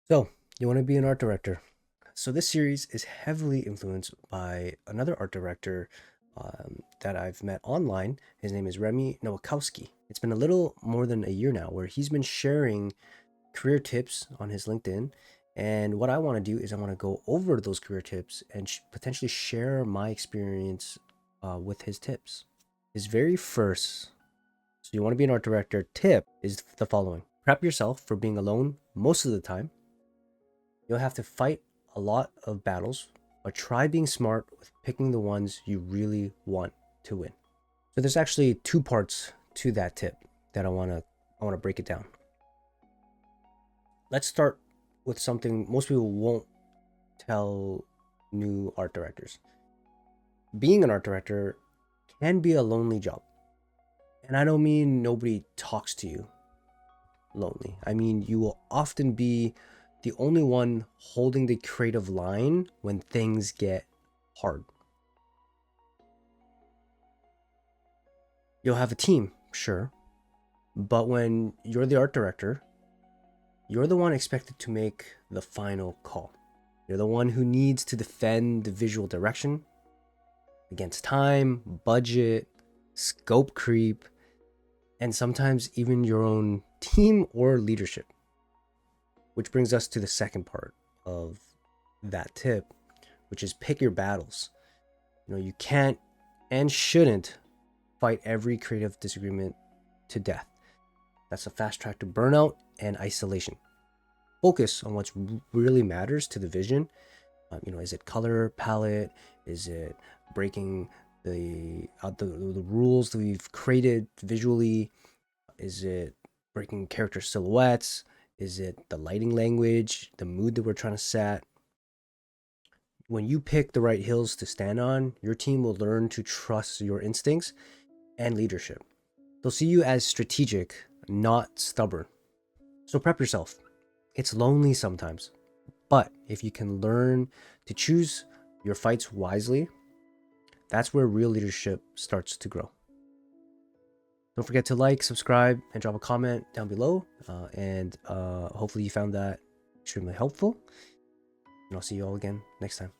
So, you want to be an art director. So, this series is heavily influenced by another art director that I've met online. His name is Remy Nowakowski. It's been a little more than a year now where he's been sharing career tips on his LinkedIn. And what I want to do is I want to go over those career tips and potentially share my experience with his tips. His very first, so you want to be an art director tip is the following: prep yourself for being alone most of the time. You'll have to fight a lot of battles, but try being smart with picking the ones you really want to win. So there's actually two parts to that tip that I want to break it down. Let's start with something most people won't tell new art directors. Being an art director can be a lonely job. And I don't mean nobody talks to you lonely. I mean you will often be the only one holding the creative line when things get hard. You'll have a team, sure, but when you're the art director, you're the one expected to make the final call. You're the one who needs to defend the visual direction against time, budget, scope creep, and sometimes even your own team or leadership. Which brings us to the second part of that tip, which is pick your battles. You can't and shouldn't fight every creative disagreement to death. That's a fast track to burnout and isolation. Focus on what really matters to the vision. Is it color palette? Is it breaking the rules that we've created visually? Is it breaking character silhouettes? Is it the lighting language, the mood that we're trying to set? When you pick the right hills to stand on, your team will learn to trust your instincts and leadership. They'll see you as strategic, not stubborn. So prep yourself. It's lonely sometimes, but if you can learn to choose your fights wisely, that's where real leadership starts to grow. Don't forget to like, subscribe, and drop a comment down below. And hopefully you found that extremely helpful. And I'll see you all again next time.